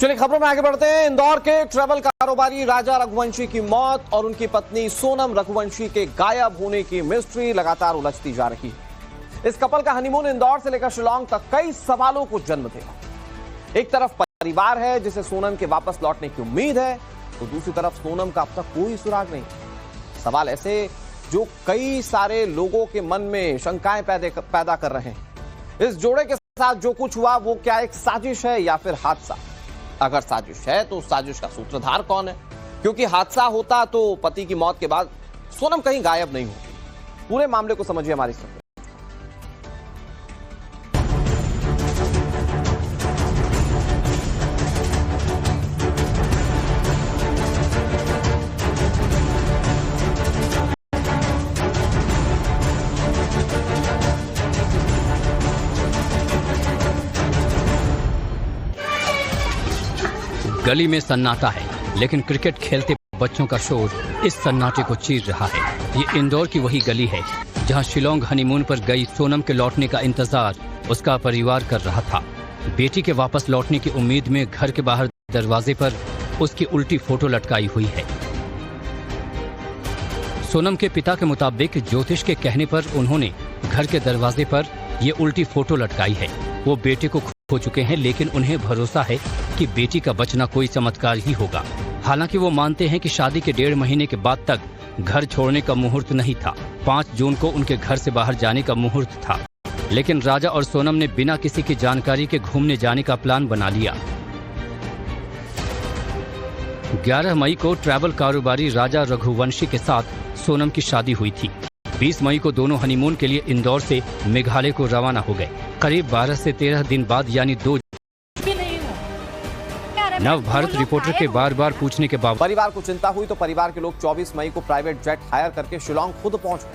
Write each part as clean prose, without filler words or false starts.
चलिए खबरों में आगे बढ़ते हैं। इंदौर के ट्रैवल कारोबारी राजा रघुवंशी की मौत और उनकी पत्नी सोनम रघुवंशी के गायब होने की मिस्ट्री लगातार उलझती जा रही है। इस कपल का हनीमून इंदौर से लेकर शिलांग तक कई सवालों को जन्म देगा। एक तरफ परिवार है जिसे सोनम के वापस लौटने की उम्मीद है, तो दूसरी तरफ सोनम का अब तक कोई सुराग नहीं। सवाल ऐसे जो कई सारे लोगों के मन में शंकाएं पैदा कर रहे हैं। इस जोड़े के साथ जो कुछ हुआ वो क्या एक साजिश है या फिर हादसा? अगर साजिश है तो साजिश का सूत्रधार कौन है? क्योंकि हादसा होता तो पति की मौत के बाद सोनम कहीं गायब नहीं होती। पूरे मामले को समझिए हमारी स्टोरी। गली में सन्नाटा है, लेकिन क्रिकेट खेलते बच्चों का शोर इस सन्नाटे को चीर रहा है। ये इंदौर की वही गली है जहां शिलांग हनीमून पर गई सोनम के लौटने का इंतजार उसका परिवार कर रहा था। बेटी के वापस लौटने की उम्मीद में घर के बाहर दरवाजे पर उसकी उल्टी फोटो लटकाई हुई है। सोनम के पिता के मुताबिक ज्योतिष के कहने पर उन्होंने घर के दरवाजे पर ये उल्टी फोटो लटकाई है। वो बेटे को खो चुके हैं, लेकिन उन्हें भरोसा है कि बेटी का बचना कोई चमत्कार ही होगा। हालांकि वो मानते हैं कि शादी के 1.5 महीने के बाद तक घर छोड़ने का मुहूर्त नहीं था। 5 जून को उनके घर से बाहर जाने का मुहूर्त था, लेकिन राजा और सोनम ने बिना किसी की जानकारी के घूमने जाने का प्लान बना लिया। 11 मई को ट्रैवल कारोबारी राजा रघुवंशी के साथ सोनम की शादी हुई थी। 20 मई को दोनों हनीमून के लिए इंदौर से मेघालय को रवाना हो गए। करीब 12 से 13 दिन बाद यानी 2 नव भारत रिपोर्टर के बार बार पूछने के बाद परिवार को चिंता हुई तो परिवार के लोग 24 मई को प्राइवेट जेट हायर करके शिलांग खुद पहुंच गए।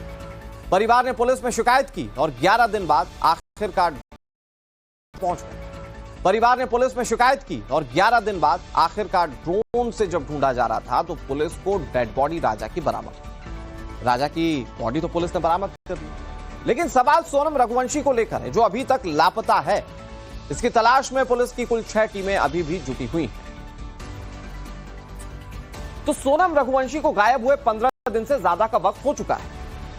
परिवार ने पुलिस में शिकायत की और 11 दिन बाद आखिरकार पहुंच गए। परिवार ने पुलिस में शिकायत की और 11 दिन बाद आखिरकार ड्रोन से जब ढूंढा जा रहा था तो पुलिस को डेड बॉडी राजा की बॉडी तो पुलिस ने बरामद कर दी। लेकिन सवाल सोनम रघुवंशी को लेकर है, जो अभी तक लापता है। इसकी तलाश में पुलिस की कुल 6 टीमें अभी भी जुटी हुई हैं। तो सोनम रघुवंशी को गायब हुए 15 दिन से ज्यादा का वक्त हो चुका है।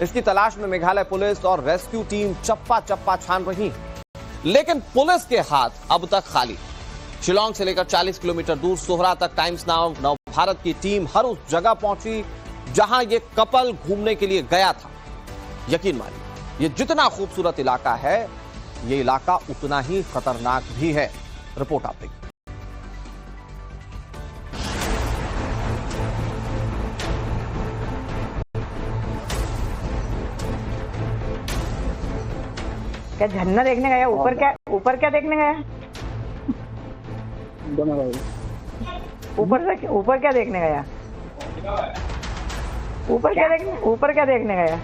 इसकी तलाश में मेघालय पुलिस और रेस्क्यू टीम चप्पा चप्पा छान रही है, लेकिन पुलिस के हाथ अब तक खाली। शिलांग से लेकर 40 किलोमीटर दूर सोहरा तक टाइम्स नाउ नव भारत की टीम हर उस जगह पहुंची जहां ये कपल घूमने के लिए गया था। यकीन मानिए, ये जितना खूबसूरत इलाका है, ये इलाका उतना ही खतरनाक भी है। रिपोर्ट आप देखिए। क्या झरना देखने गया? ऊपर क्या देखने गया? ऊपर क्या देखने गया? ऊपर क्या देखने गया?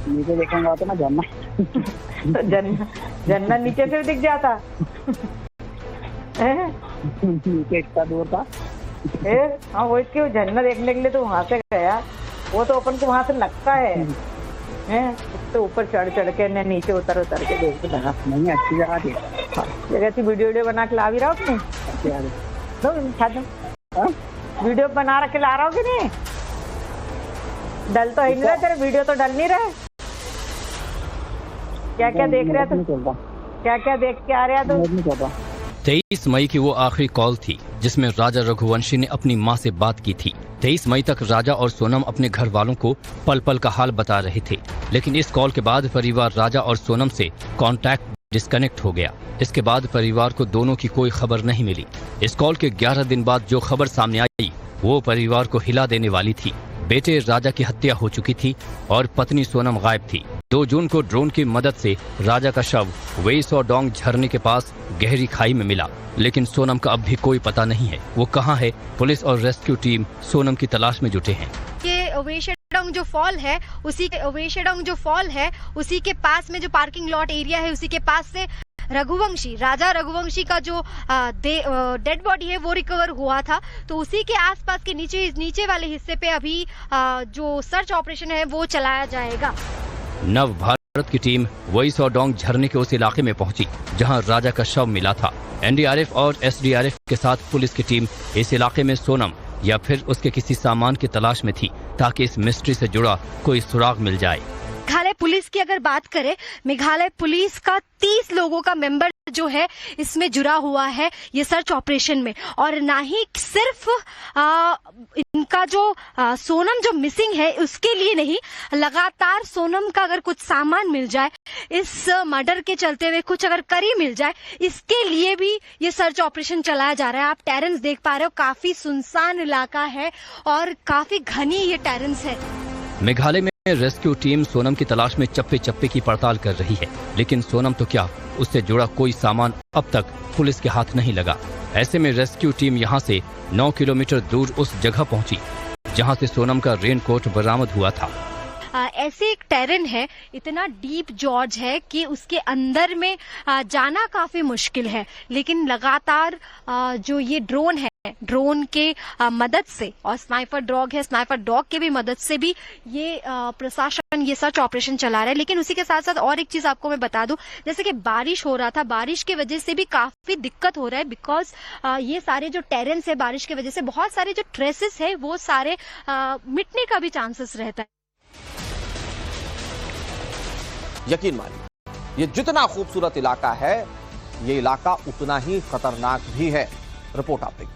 नीचे देखने गया था ना झरना। तो झरना नीचे से दिख जाता। नीचे इतना दूर था। हाँ, वो इसके झरना देखने के लिए तो वहां से गया। वो तो अपन को वहां से लगता है, तो ऊपर चढ़ के न नीचे उतर के देख लगा। नहीं, अच्छी जगह थी। जगह थी। वीडियो बना के ला भी रहा हो तुम? वीडियो बना रखे ला रहा हो कि नहीं? डल तो ही नहीं रहा, तेरे वीडियो तो डल नहीं रहे। क्या देख रहा था? क्या देख के आ रहा था? 23 मई की वो आखिरी कॉल थी जिसमें राजा रघुवंशी ने अपनी मां से बात की थी। 23 मई तक राजा और सोनम अपने घर वालों को पल पल का हाल बता रहे थे, लेकिन इस कॉल के बाद परिवार राजा और सोनम से कांटेक्ट डिस्कनेक्ट हो गया। इसके बाद परिवार को दोनों की कोई खबर नहीं मिली। इस कॉल के 11 दिन बाद जो खबर सामने आई वो परिवार को हिला देने वाली थी। बेटे राजा की हत्या हो चुकी थी और पत्नी सोनम गायब थी। 2 जून को ड्रोन की मदद से राजा का शव वेई सौ डोंग झरने के पास गहरी खाई में मिला, लेकिन सोनम का अब भी कोई पता नहीं है। वो कहाँ है? पुलिस और रेस्क्यू टीम सोनम की तलाश में जुटे हैं। ये वेशेडोंग जो फॉल है उसी के पास में जो पार्किंग लॉट एरिया है, उसी के पास से राजा रघुवंशी का जो डेड बॉडी है वो रिकवर हुआ था। तो उसी के आसपास के नीचे वाले हिस्से पे अभी जो सर्च ऑपरेशन है वो चलाया जाएगा। नव भारत भारत की टीम वही सौडोंग झरने के उस इलाके में पहुंची जहां राजा का शव मिला था। एनडीआरएफ और एसडीआरएफ के साथ पुलिस की टीम इस इलाके में सोनम या फिर उसके किसी सामान की तलाश में थी ताकि इस मिस्ट्री से जुड़ा कोई सुराग मिल जाए। मेघालय पुलिस की अगर बात करें, मेघालय पुलिस का 30 लोगों का मेंबर जो है इसमें जुड़ा हुआ है ये सर्च ऑपरेशन में। और ना ही सिर्फ इनका जो सोनम जो मिसिंग है उसके लिए नहीं, लगातार सोनम का अगर कुछ सामान मिल जाए, इस मर्डर के चलते हुए कुछ अगर करी मिल जाए, इसके लिए भी ये सर्च ऑपरेशन चलाया जा रहा है। आप टेरेंस देख पा रहे हो, काफी सुनसान इलाका है और काफी घनी ये टेरेंस है। मेघालय में रेस्क्यू टीम सोनम की तलाश में चप्पे चप्पे की पड़ताल कर रही है, लेकिन सोनम तो क्या, उससे जुड़ा कोई सामान अब तक पुलिस के हाथ नहीं लगा। ऐसे में रेस्क्यू टीम यहां से 9 किलोमीटर दूर उस जगह पहुंची जहां से सोनम का रेनकोट बरामद हुआ था। ऐसे एक टेरेन है, इतना डीप जॉर्ज है कि उसके अंदर में जाना काफी मुश्किल है, लेकिन लगातार जो ये ड्रोन है, ड्रोन के मदद से और स्नाइपर डॉग है, स्नाइपर डॉग के भी मदद से भी ये प्रशासन ये सर्च ऑपरेशन चला रहा है। लेकिन उसी के साथ साथ और एक चीज आपको मैं बता दूं, जैसे कि बारिश हो रहा था, बारिश की वजह से भी काफी दिक्कत हो रहा है, बिकॉज ये सारे जो टेरेंस है, बारिश की वजह से बहुत सारे जो ट्रेसेस है वो सारे मिटने का भी चांसेस रहता है। यकीन मानिए, ये जितना खूबसूरत इलाका है, ये इलाका उतना ही खतरनाक भी है। रिपोर्ट आप देखिए।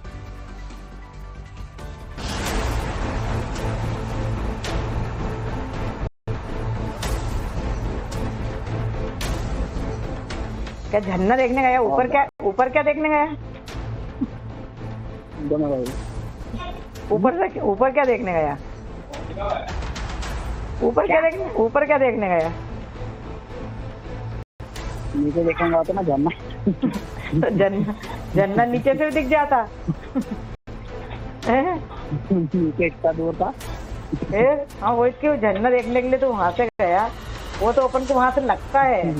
क्या झरना देखने गया? ऊपर क्या देखने गया? दोनों भाई ऊपर क्या देखने गया? ऊपर क्या देखने गया? नीचे देखूंगा तो ना झरना। तो झरना नीचे से भी दिख जाता है? नीचे इतना दूर था। हाँ, वो इसके झरना देखने के लिए तो वहां से गया, वो तो अपन को वहां से लगता है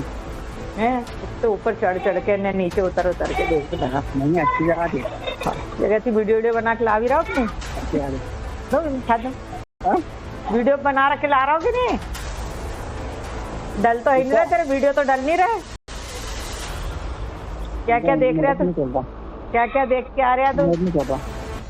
तो ऊपर चढ़ के नीचे उतर के देखते लगा। नहीं, अच्छी जगह थी। जगह थी। वीडियो बना के ला भी रहा हूँ वीडियो बना के ला रहा हूँ कि नहीं? डल तो ही नहीं रहा तेरे, वीडियो तो डल नहीं रहा। क्या देख रहा था? क्या देख के आ रहा था?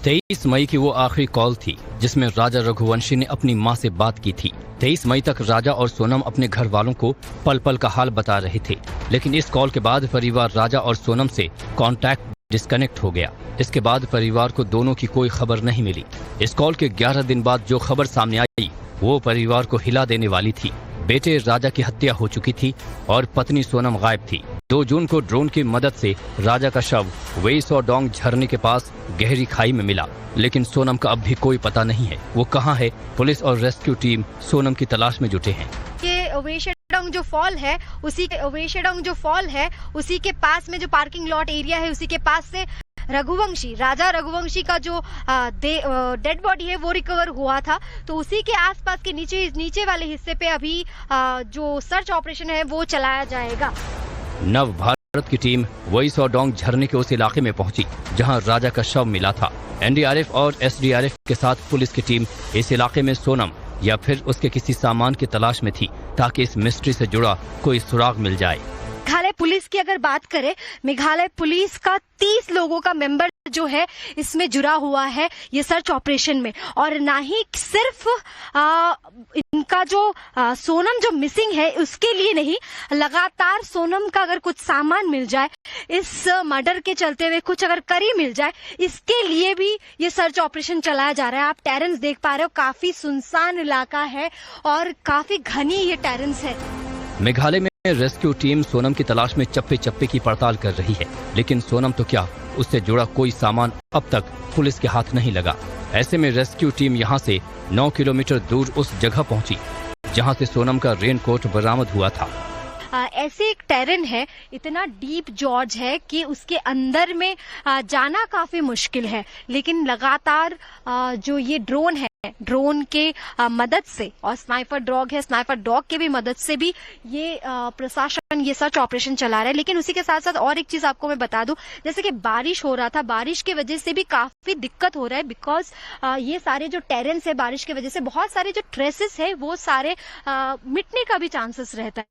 23 मई की वो आखिरी कॉल थी जिसमें राजा रघुवंशी ने अपनी मां से बात की थी। 23 मई तक राजा और सोनम अपने घर वालों को पल पल का हाल बता रहे थे, लेकिन इस कॉल के बाद परिवार राजा और सोनम से कांटेक्ट डिस्कनेक्ट हो गया। इसके बाद परिवार को दोनों की कोई खबर नहीं मिली। इस कॉल के 11 दिन बाद जो खबर सामने आई वो परिवार को हिला देने वाली थी। बेटे राजा की हत्या हो चुकी थी और पत्नी सोनम गायब थी। 2 जून को ड्रोन की मदद से राजा का शव वही सौडोंग झरने के पास गहरी खाई में मिला, लेकिन सोनम का अब भी कोई पता नहीं है वो कहाँ है। पुलिस और रेस्क्यू टीम सोनम की तलाश में जुटे हैं। ये वेशेडोंग जो फॉल है उसी के पास में जो पार्किंग लॉट एरिया है, उसी के पास से राजा रघुवंशी का जो डेड बॉडी है वो रिकवर हुआ था। तो उसी के आसपास के नीचे वाले हिस्से पे अभी जो सर्च ऑपरेशन है वो चलाया जाएगा। नव भारत की टीम वही सौडोंग झरने के उस इलाके में पहुंची जहां राजा का शव मिला था। एनडीआरएफ और एसडीआरएफ के साथ पुलिस की टीम इस इलाके में सोनम या फिर उसके किसी सामान की तलाश में थी ताकि इस मिस्ट्री से जुड़ा कोई सुराग मिल जाए। मेघालय पुलिस की अगर बात करें, मेघालय पुलिस का 30 लोगों का मेंबर जो है इसमें जुड़ा हुआ है ये सर्च ऑपरेशन में। और ना ही सिर्फ इनका जो सोनम जो मिसिंग है उसके लिए नहीं, लगातार सोनम का अगर कुछ सामान मिल जाए, इस मर्डर के चलते हुए कुछ अगर करी मिल जाए, इसके लिए भी ये सर्च ऑपरेशन चलाया जा रहा है। आप टेरेंस देख पा रहे हो, काफी सुनसान इलाका है और काफी घनी ये टेरेंस है। मेघालय में रेस्क्यू टीम सोनम की तलाश में चप्पे चप्पे की पड़ताल कर रही है, लेकिन सोनम तो क्या, उससे जुड़ा कोई सामान अब तक पुलिस के हाथ नहीं लगा। ऐसे में रेस्क्यू टीम यहां से 9 किलोमीटर दूर उस जगह पहुंची जहां से सोनम का रेनकोट बरामद हुआ था। ऐसे एक टेरेन है, इतना डीप जॉर्ज है कि उसके अंदर में जाना काफी मुश्किल है, लेकिन लगातार जो ये ड्रोन है, ड्रोन के मदद से और स्नाइपर डॉग है, स्नाइपर डॉग के भी मदद से भी ये प्रशासन ये सर्च ऑपरेशन चला रहा है। लेकिन उसी के साथ साथ और एक चीज आपको मैं बता दूं, जैसे कि बारिश हो रहा था, बारिश की वजह से भी काफी दिक्कत हो रहा है, बिकॉज ये सारे जो टेरेंस है, बारिश की वजह से बहुत सारे जो ट्रेसेस है वो सारे मिटने का भी चांसेस रहता है।